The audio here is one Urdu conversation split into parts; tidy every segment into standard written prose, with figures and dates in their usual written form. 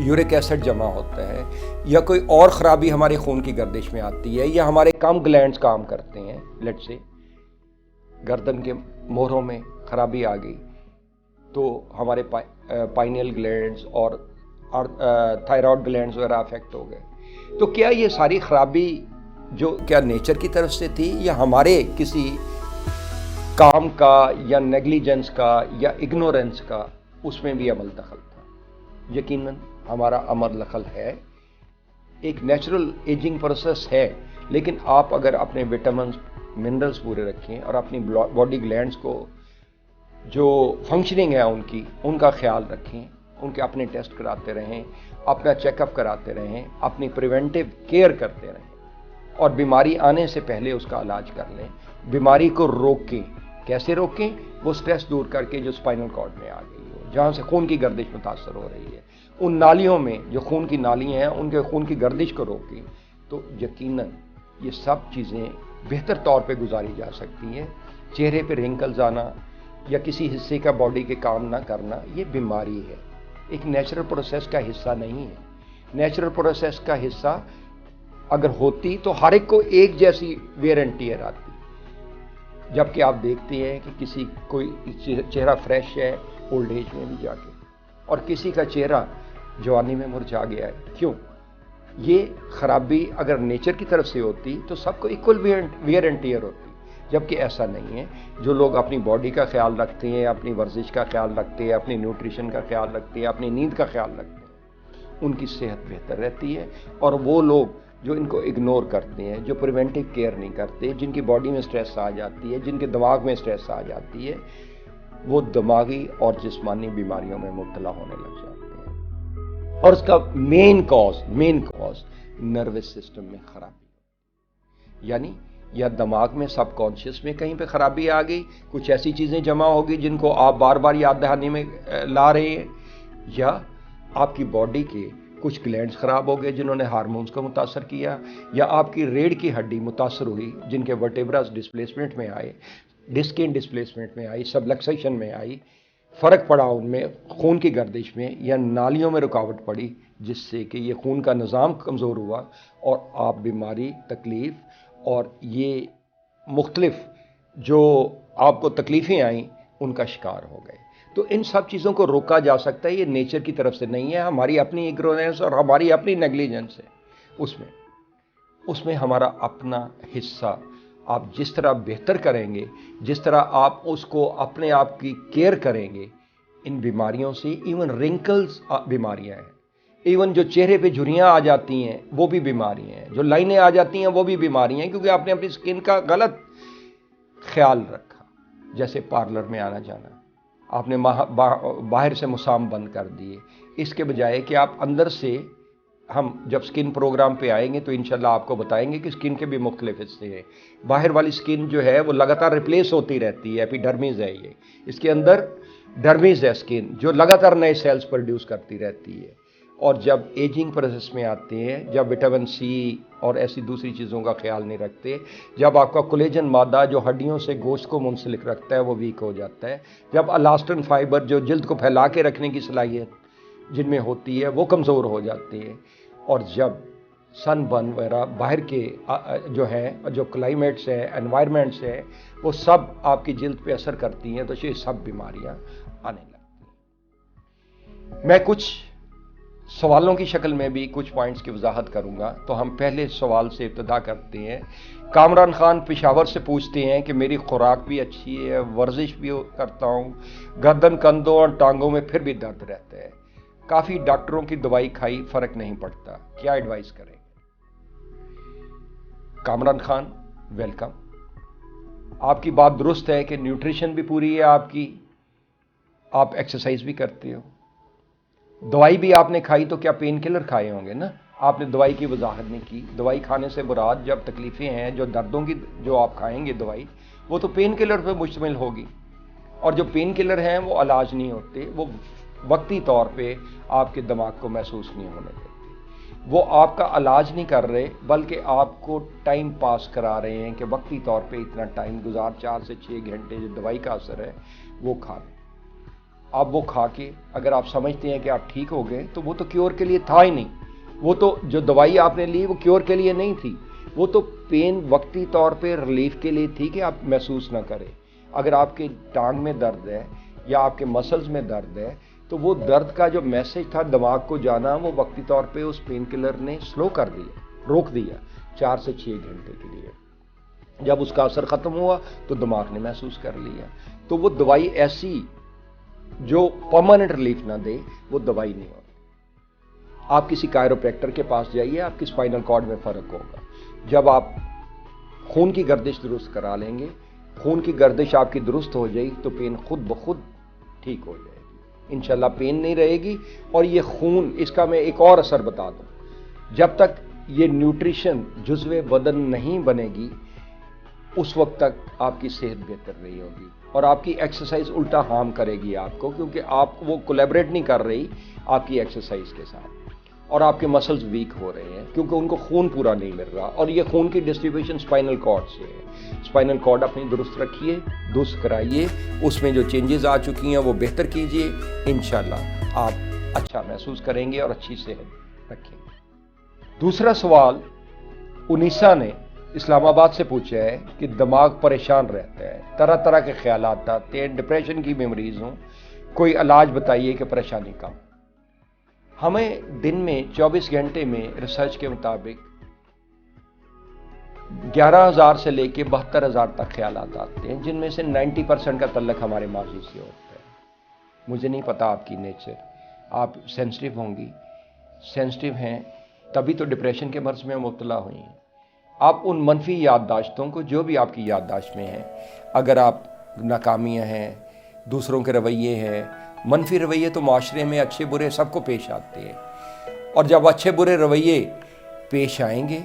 یورک ایسڈ جمع ہوتا ہے یا کوئی اور خرابی ہمارے خون کی گردش میں آتی ہے یا ہمارے کم گلینڈز کام کرتے ہیں، لیٹ سے گردن کے موہروں میں خرابی آ گئی تو ہمارے پائنیل گلینڈز اور تھائرائیڈ گلینڈز وغیرہ افیکٹ ہو گئے، تو کیا یہ ساری خرابی جو کیا نیچر کی طرف سے تھی یا ہمارے کسی کام کا یا نیگلیجنس کا یا اگنورنس کا اس میں بھی عمل دخل تھا؟ یقیناً ہمارا عمل دخل ہے، ایک نیچرل ایجنگ پروسیس ہے، لیکن آپ اگر اپنے وٹامنز منرلز پورے رکھیں اور اپنی باڈی گلینڈز کو جو فنکشننگ ہے ان کا خیال رکھیں، ان کے اپنے ٹیسٹ کراتے رہیں، اپنا چیک اپ کراتے رہیں، اپنی پریونٹیو کیئر کرتے رہیں اور بیماری آنے سے پہلے اس کا علاج کر لیں، بیماری کو روکیں۔ کیسے روکیں؟ وہ سٹریس دور کر کے جو اسپائنل کارڈ میں آ گئی ہو، جہاں سے خون کی گردش متاثر ہو رہی ہے، ان نالیوں میں جو خون کی نالیاں ہیں ان کے خون کی گردش کو روکیں، تو یقیناً یہ سب چیزیں بہتر طور پہ گزاری جا سکتی ہیں۔ چہرے پہ رنکلز آنا یا کسی حصے کا باڈی کے کام نہ کرنا یہ بیماری ہے، ایک نیچرل پروسیس کا حصہ نہیں ہے۔ نیچرل پروسیس کا حصہ اگر ہوتی تو ہر ایک کو ایک جیسی ویئر اینڈ ٹیئر آتی، جبکہ آپ دیکھتے ہیں کہ کسی کوئی چہرہ فریش ہے اولڈ ایج میں بھی جا کے، اور کسی کا چہرہ جوانی میں مرجھا گیا ہے۔ کیوں؟ یہ خرابی اگر نیچر کی طرف سے ہوتی تو سب کو ایکول ویئر اینڈ ٹیئر ہوتی، جبکہ ایسا نہیں ہے۔ جو لوگ اپنی باڈی کا خیال رکھتے ہیں، اپنی ورزش کا خیال رکھتے ہیں، اپنی نیوٹریشن کا خیال رکھتے ہیں، اپنی نیند کا خیال رکھتے ہیں، ان کی صحت بہتر رہتی ہے۔ اور وہ لوگ جو ان کو اگنور کرتے ہیں، جو پریونٹیو کیئر نہیں کرتے، جن کی باڈی میں سٹریس آ جاتی ہے، جن کے دماغ میں سٹریس آ جاتی ہے، وہ دماغی اور جسمانی بیماریوں میں مبتلا ہونے لگ جاتے ہیں۔ اور اس کا مین کاز نروس سسٹم میں خرابی، یعنی یا دماغ میں سب کانشیس میں کہیں پہ خرابی آ گئی، کچھ ایسی چیزیں جمع ہو گئی جن کو آپ بار بار یاد دہانی میں لا رہے ہیں، یا آپ کی باڈی کے کچھ گلینڈز خراب ہو گئے جنہوں نے ہارمونز کو متاثر کیا، یا آپ کی ریڑھ کی ہڈی متاثر ہوئی جن کے ورٹیبراز ڈسپلیسمنٹ میں آئے، ڈسکین ڈسپلیسمنٹ میں آئی، سبلکسیشن میں آئی، فرق پڑا ان میں خون کی گردش میں، یا نالیوں میں رکاوٹ پڑی جس سے کہ یہ خون کا نظام کمزور ہوا اور آپ بیماری، تکلیف اور یہ مختلف جو آپ کو تکلیفیں آئیں ان کا شکار ہو گئے۔ تو ان سب چیزوں کو روکا جا سکتا ہے، یہ نیچر کی طرف سے نہیں ہے، ہماری اپنی اگنورینس اور ہماری اپنی نیگلیجنس ہے۔ اس میں ہمارا اپنا حصہ، آپ جس طرح بہتر کریں گے، جس طرح آپ اس کو اپنے آپ کی کیئر کریں گے، ان بیماریوں سے، ایون رنکلز بیماریاں ہیں، ایون جو چہرے پہ جھریاں آ جاتی ہیں وہ بھی بیماریاں ہیں، جو لائنیں آ جاتی ہیں وہ بھی بیماریاں ہیں، کیونکہ آپ نے اپنی سکن کا غلط خیال رکھا۔ جیسے پارلر میں آنا جانا، آپ نے باہر سے مسام بند کر دیے، اس کے بجائے کہ آپ اندر سے، ہم جب سکن پروگرام پہ آئیں گے تو انشاءاللہ آپ کو بتائیں گے کہ سکن کے بھی مختلف حصے ہیں۔ باہر والی سکن جو ہے وہ لگاتار ریپلیس ہوتی رہتی ہے، ایپیڈرمز ہے یہ، اس کے اندر ڈرمز ہے سکن جو لگاتار نئے سیلز پروڈیوس کرتی رہتی ہے۔ اور جب ایجنگ پروسیس میں آتے ہیں، جب وٹامن سی اور ایسی دوسری چیزوں کا خیال نہیں رکھتے، جب آپ کا کولیجن مادہ جو ہڈیوں سے گوشت کو منسلک رکھتا ہے وہ ویک ہو جاتا ہے، جب الاسٹن فائبر جو جلد کو پھیلا کے رکھنے کی صلاحیت جن میں ہوتی ہے وہ کمزور ہو جاتے ہیں، اور جب سن برن وغیرہ باہر کے جو ہیں، جو کلائمیٹس ہیں، انوائرمنٹس ہیں، وہ سب آپ کی جلد پہ اثر کرتی ہیں، تو یہ سب بیماریاں آنے لگتی ہیں۔ میں کچھ سوالوں کی شکل میں بھی کچھ پوائنٹس کی وضاحت کروں گا، تو ہم پہلے سوال سے ابتدا کرتے ہیں۔ کامران خان پشاور سے پوچھتے ہیں کہ میری خوراک بھی اچھی ہے، ورزش بھی کرتا ہوں، گردن، کندھوں اور ٹانگوں میں پھر بھی درد رہتا ہے، کافی ڈاکٹروں کی دوائی کھائی، فرق نہیں پڑتا، کیا ایڈوائز کریں؟ کامران خان، ویلکم۔ آپ کی بات درست ہے کہ نیوٹریشن بھی پوری ہے آپ کی، آپ ایکسرسائز بھی کرتے ہو، دوائی بھی آپ نے کھائی، تو کیا پین کلر کھائے ہوں گے نا؟ آپ نے دوائی کی وضاحت نہیں کی۔ دوائی کھانے سے مراد جب تکلیفیں ہیں، جو دردوں کی جو آپ کھائیں گے دوائی، وہ تو پین کلر پہ مشتمل ہوگی، اور جو پین کلر ہیں وہ علاج نہیں ہوتے، وہ وقتی طور پہ آپ کے دماغ کو محسوس نہیں ہونے دیتے، وہ آپ کا علاج نہیں کر رہے، بلکہ آپ کو ٹائم پاس کرا رہے ہیں کہ وقتی طور پہ اتنا ٹائم گزار، 4 سے 6 گھنٹے جو دوائی کا اثر ہے وہ کھا لیں۔ آپ وہ کھا کے اگر آپ سمجھتے ہیں کہ آپ ٹھیک ہو گئے تو وہ تو کیور کے لیے تھا ہی نہیں. وہ تو جو دوائی آپ نے لی وہ کیور کے لیے نہیں تھی. وہ تو پین وقتی طور پہ ریلیف کے لیے تھی کہ آپ محسوس نہ کریں. اگر آپ کے ٹانگ میں درد ہے یا آپ کے مسلز میں درد ہے تو وہ درد کا جو میسج تھا دماغ کو جانا وہ وقتی طور پہ اس پین کلر نے سلو کر دیا, روک دیا 4 سے 6 گھنٹے کے لیے. جب اس کا اثر ختم ہوا تو دماغ نے محسوس کر لیا. تو وہ دوائی ایسی جو پرماننٹ ریلیف نہ دے وہ دوائی نہیں ہوتی. آپ کسی کائروپریکٹر کے پاس جائیے, آپ کی اسپائنل کارڈ میں فرق ہوگا. جب آپ خون کی گردش درست کرا لیں گے, خون کی گردش آپ کی درست ہو جائے تو پین خود بخود ٹھیک ہو جائے گی. انشاءاللہ پین نہیں رہے گی. اور یہ خون, اس کا میں ایک اور اثر بتا دوں, جب تک یہ نیوٹریشن جزو بدن نہیں بنے گی اس وقت تک آپ کی صحت بہتر نہیں ہوگی. اور آپ کی ایکسرسائز الٹا ہارم کرے گی آپ کو, کیونکہ آپ وہ کولیبریٹ نہیں کر رہی آپ کی ایکسرسائز کے ساتھ, اور آپ کے مسلز ویک ہو رہے ہیں کیونکہ ان کو خون پورا نہیں مل رہا. اور یہ خون کی ڈسٹریبیوشن اسپائنل کارڈ سے ہے. اسپائنل کارڈ اپنی درست رکھیے, درست کرائیے, اس میں جو چینجز آ چکی ہیں وہ بہتر کیجیے. انشاءاللہ آپ اچھا محسوس کریں گے اور اچھی صحت رکھیں گے. دوسرا سوال انیسا نے اسلام آباد سے پوچھا ہے کہ دماغ پریشان رہتا ہے, طرح طرح کے خیالات آتے ہیں, ڈپریشن کی بیماریز ہوں, کوئی علاج بتائیے کہ پریشانی کم. ہمیں دن میں 24 گھنٹے میں ریسرچ کے مطابق 11,000 سے لے کے 72,000 تک خیالات آتے ہیں, جن میں سے 90% کا تعلق ہمارے ماضی سے ہوتا ہے. مجھے نہیں پتا آپ کی نیچر, آپ سینسٹیو ہوں گی, سینسٹیو ہیں تبھی تو ڈپریشن کے مرض میں مبتلا ہوئی ہیں. آپ ان منفی یادداشتوں کو, جو بھی آپ کی یادداشت میں ہیں, اگر آپ ناکامیاں ہیں, دوسروں کے رویے ہیں, منفی رویے تو معاشرے میں اچھے برے سب کو پیش آتے ہیں, اور جب اچھے برے رویے پیش آئیں گے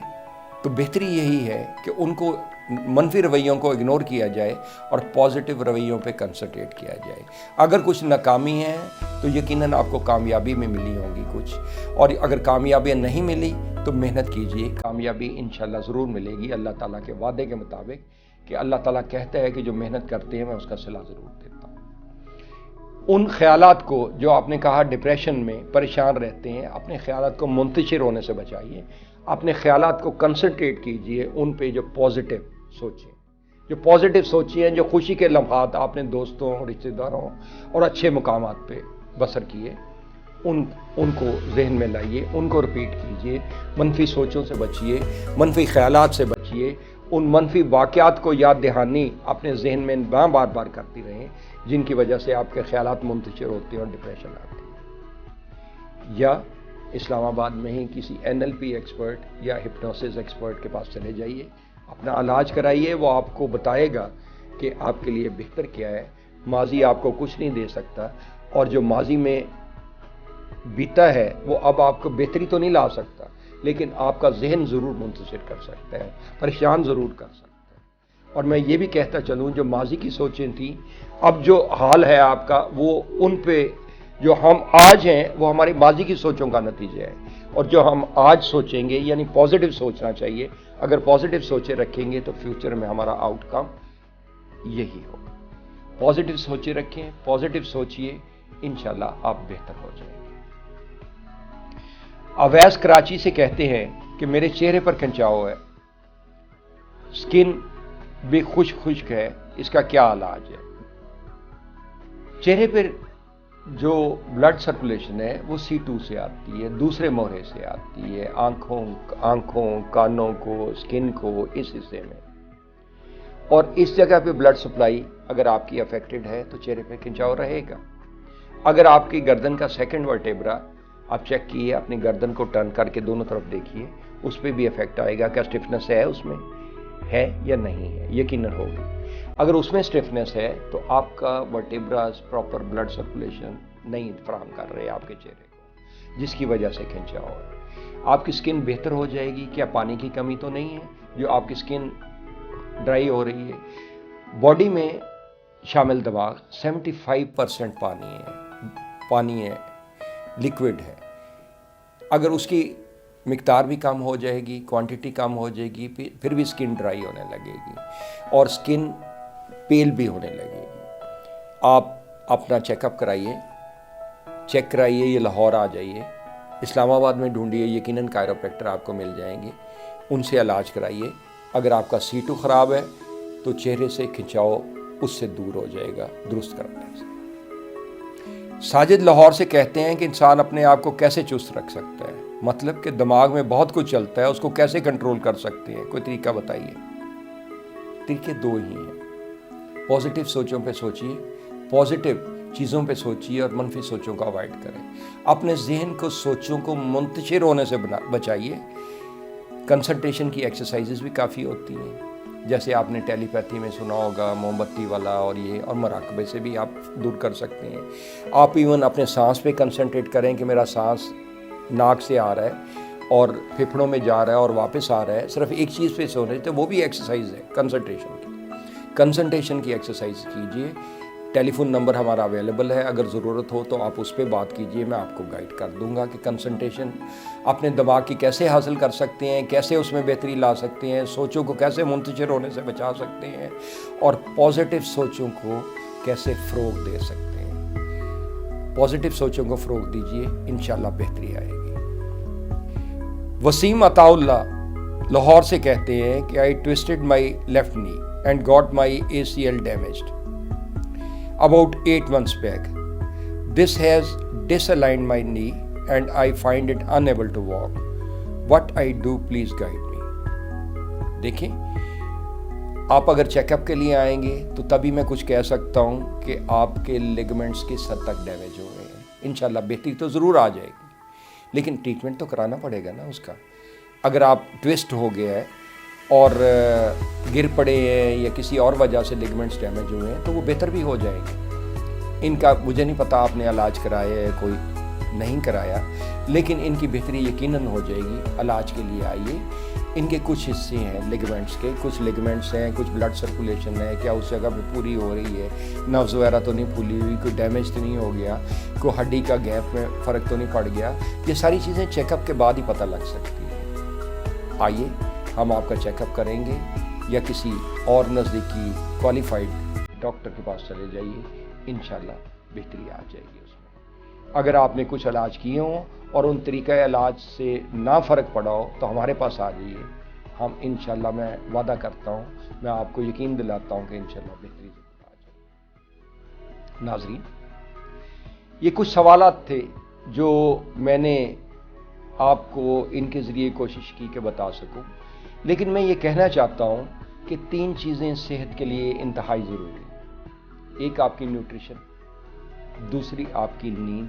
تو بہتری یہی ہے کہ ان کو, منفی رویوں کو اگنور کیا جائے اور پازیٹیو رویوں پہ کنسنٹریٹ کیا جائے. اگر کچھ ناکامی ہے تو یقیناً آپ کو کامیابی میں ملی ہوں گی کچھ, اور اگر کامیابیاں نہیں ملی تو محنت کیجئے, کامیابی انشاءاللہ ضرور ملے گی اللہ تعالیٰ کے وعدے کے مطابق, کہ اللہ تعالیٰ کہتا ہے کہ جو محنت کرتے ہیں میں اس کا صلہ ضرور دیتا ہوں. ان خیالات کو جو آپ نے کہا ڈپریشن میں پریشان رہتے ہیں, اپنے خیالات کو منتشر ہونے سے بچائیے. اپنے خیالات کو کنسنٹریٹ کیجئے ان پہ جو پازیٹیو سوچیں, جو پازیٹیو سوچیں, جو خوشی کے لمحات آپ نے دوستوں, رشتہ داروں اور اچھے مقامات پہ بسر کیے ان کو ذہن میں لائیے, ان کو رپیٹ کیجئے. منفی سوچوں سے بچیے, منفی خیالات سے بچیے. ان منفی واقعات کو یاد دہانی اپنے ذہن میں بار بار کرتی رہیں جن کی وجہ سے آپ کے خیالات منتشر ہوتے ہیں اور ڈپریشن آتی ہے. یا اسلام آباد میں ہی کسی NLP ایکسپرٹ یا ہپنوسس ایکسپرٹ کے پاس چلے جائیے, اپنا علاج کرائیے. وہ آپ کو بتائے گا کہ آپ کے لیے بہتر کیا ہے. ماضی آپ کو کچھ نہیں دے سکتا, اور جو ماضی میں بیتا ہے وہ اب آپ کو بہتری تو نہیں لا سکتا, لیکن آپ کا ذہن ضرور منتشر کر سکتا ہے, پریشان ضرور کر سکتا ہے. اور میں یہ بھی کہتا چلوں, جو ماضی کی سوچیں تھیں, اب جو حال ہے آپ کا, وہ ان پہ جو ہم آج ہیں وہ ہماری ماضی کی سوچوں کا نتیجہ ہے. اور جو ہم آج سوچیں گے, یعنی پازیٹیو سوچنا چاہیے. اگر پازیٹیو سوچیں رکھیں گے تو فیوچر میں ہمارا آؤٹ کم یہی ہو. پازیٹیو سوچیں رکھیں, پازیٹیو سوچئے, انشاءاللہ آپ بہتر ہو جائیں گے. اویس کراچی سے کہتے ہیں کہ میرے چہرے پر کھنچاؤ ہے, سکن بھی خشک ہے, اس کا کیا علاج ہے؟ چہرے پر جو بلڈ سرکولیشن ہے وہ C2 سے آتی ہے, دوسرے مہرے سے آتی ہے, آنکھوں, کانوں کو, سکن کو, اس حصے میں. اور اس جگہ پہ بلڈ سپلائی اگر آپ کی افیکٹڈ ہے تو چہرے پہ کھنچاؤ رہے گا. اگر آپ کی گردن کا سیکنڈ ورٹیبرا آپ چیک کیے, اپنی گردن کو ٹرن کر کے دونوں طرف دیکھیے, اس پہ بھی افیکٹ آئے گا. کیا اسٹفنس ہے اس میں, ہے یا نہیں ہے؟ یقیناً ہوگی. اگر اس میں اسٹفنس ہے تو آپ کا ورٹیبراز پراپر بلڈ سرکولیشن نہیں فراہم کر رہے آپ کے چہرے کو, جس کی وجہ سے کھنچاؤ ہے. آپ کی سکن بہتر ہو جائے گی. کیا پانی کی کمی تو نہیں ہے جو آپ کی سکن ڈرائی ہو رہی ہے؟ باڈی میں شامل دماغ 75% پانی ہے, لیکوڈ ہے. اگر اس کی مقدار بھی کم ہو جائے گی, کوانٹٹی کم ہو جائے گی, پھر بھی سکن ڈرائی ہونے لگے گی اور سکن پیل بھی ہونے لگے گی. آپ اپنا چیک اپ کرائیے، چیک کرائیے، یہ لاہور آ جائیے، اسلام آباد میں ڈھونڈیے، یقیناً کائروپریکٹر آپ کو مل جائیں گے، ان سے علاج کرائیے۔ اگر آپ کا C2 خراب ہے تو چہرے سے کھنچاؤ اس سے دور ہو جائے گا درست کرانے سے۔ ساجد لاہور سے کہتے ہیں کہ انسان اپنے آپ کو کیسے چست رکھ سکتا ہے، مطلب کہ دماغ میں بہت کچھ چلتا ہے، اس کو کیسے کنٹرول کر سکتے ہیں، کوئی طریقہ بتائیے۔ طریقے دو ہی ہیں، پازیٹیو سوچوں پہ سوچیے، پازیٹیو چیزوں پہ سوچیے اور منفی سوچوں کو اوائڈ کریں۔ اپنے ذہن کو سوچوں کو منتشر ہونے سے بچائیے۔ کنسنٹریشن کی ایکسرسائزز بھی کافی ہوتی ہیں، جیسے آپ نے ٹیلی پیتھی میں سنا ہوگا، موم بتی والا، اور مراقبے سے بھی آپ دور کر سکتے ہیں۔ آپ ایون اپنے سانس پہ کنسنٹریٹ کریں کہ میرا سانس ناک سے آ رہا ہے اور پھیپھڑوں میں جا رہا ہے اور واپس آ رہا ہے، صرف ایک چیز پہ سو رہے تھے، وہ بھی ایکسرسائز ہے کنسنٹریشن کی ایکسرسائز کیجئے۔ ٹیلی فون نمبر ہمارا اویلیبل ہے، اگر ضرورت ہو تو آپ اس پہ بات کیجئے، میں آپ کو گائیڈ کر دوں گا کہ کنسنٹریشن اپنے دماغ کی کیسے حاصل کر سکتے ہیں، کیسے اس میں بہتری لا سکتے ہیں، سوچوں کو کیسے منتشر ہونے سے بچا سکتے ہیں، اور پازیٹیو سوچوں کو کیسے فروغ دے سکتے ہیں۔ پازیٹیو سوچوں کو فروغ دیجئے، انشاءاللہ بہتری آئے گی۔ وسیم عطا اللہ لاہور سے کہتے ہیں کہ I twisted my left knee and got my ACL damaged about 8 months back. This has disaligned my knee and I find it unable to walk. What I do, please guide me. دیکھیں، آپ اگر چیک اپ کے لیے آئیں گے تو تبھی میں کچھ کہہ سکتا ہوں کہ آپ کے لیگمنٹس کس حد تک ڈیمیج ہو گئے ہیں۔ انشاءاللہ بہتری تو ضرور آ جائے گی، لیکن ٹریٹمنٹ تو کرانا پڑے گا نا اس کا۔ اگر آپ ٹویسٹ ہو گیا ہے اور گر پڑے ہیں یا کسی اور وجہ سے لیگمنٹس ڈیمیج ہوئے ہیں تو وہ بہتر بھی ہو جائیں گے۔ ان کا مجھے نہیں پتا آپ نے علاج کرایا ہے کوئی نہیں کرایا، لیکن ان کی بہتری یقیناً ہو جائے گی۔ علاج کے لیے آئیے۔ ان کے کچھ حصے ہیں لیگمنٹس کے، کچھ لیگمنٹس ہیں، کچھ بلڈ سرکولیشن ہے، کیا اس جگہ پہ پوری ہو رہی ہے، نروز وغیرہ تو نہیں پھولی ہوئی، کوئی ڈیمیج تو نہیں ہو گیا، کوئی ہڈی کا گیپ میں فرق تو نہیں پڑ گیا۔ یہ ساری چیزیں چیک اپ کے بعد ہی پتہ لگ سکتی ہیں۔ آئیے، ہم آپ کا چیک اپ کریں گے، یا کسی اور نزدیکی کوالیفائڈ ڈاکٹر کے پاس چلے جائیے، انشاءاللہ بہتری آ جائے گی اس میں۔ اگر آپ نے کچھ علاج کیے ہوں اور ان طریقہ علاج سے نہ فرق پڑا ہو تو ہمارے پاس آ جائیے، ہم انشاءاللہ، میں وعدہ کرتا ہوں، میں آپ کو یقین دلاتا ہوں کہ انشاءاللہ بہتری ضرور آ جائے گی۔ ناظرین، یہ کچھ سوالات تھے جو میں نے آپ کو ان کے ذریعے کوشش کی کہ بتا سکوں، لیکن میں یہ کہنا چاہتا ہوں کہ 3 چیزیں صحت کے لیے انتہائی ضروری ہیں۔ ایک آپ کی نیوٹریشن، دوسری آپ کی نیند،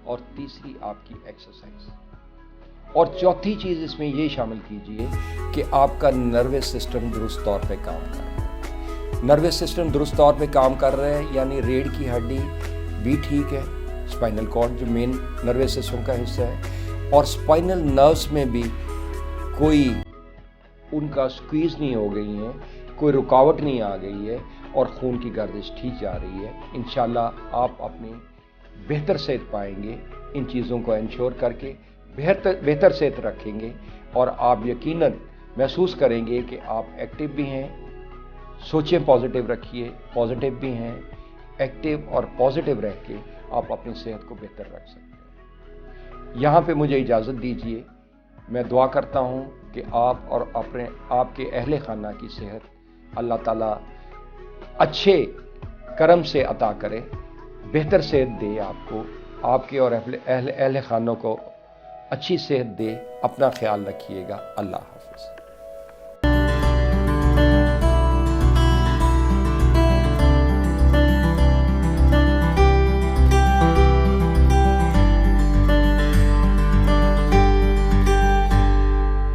اور تیسری آپ کی ایکسرسائز، اور چوتھی چیز اس میں یہ شامل کیجئے کہ آپ کا نروس سسٹم درست طور پہ کام کر رہا ہے۔ نروس سسٹم درست طور پہ کام کر رہا ہے یعنی ریڑھ کی ہڈی بھی ٹھیک ہے، اسپائنل کارڈ جو مین نروس سسٹم کا حصہ ہے، اور اسپائنل نروس میں بھی کوئی ان کا سکویز نہیں ہو گئی ہیں، کوئی رکاوٹ نہیں آ گئی ہے، اور خون کی گردش ٹھیک جا رہی ہے۔ انشاءاللہ آپ اپنی بہتر صحت پائیں گے ان چیزوں کو انشور کر کے، بہتر صحت رکھیں گے، اور آپ یقیناً محسوس کریں گے کہ آپ ایکٹیو بھی ہیں۔ سوچیں پازیٹیو رکھیے، پازیٹیو بھی ہیں، ایکٹیو اور پازیٹیو رہ کے آپ اپنی صحت کو بہتر رکھ سکتے ہیں۔ یہاں پہ مجھے اجازت دیجیے، میں دعا کرتا ہوں کہ آپ اور آپ کے اہل خانہ کی صحت اللہ تعالیٰ اچھے کرم سے عطا کرے، بہتر صحت دے آپ کو، آپ کے اور اہل خانوں کو اچھی صحت دے۔ اپنا خیال رکھیے گا۔ اللہ حافظ۔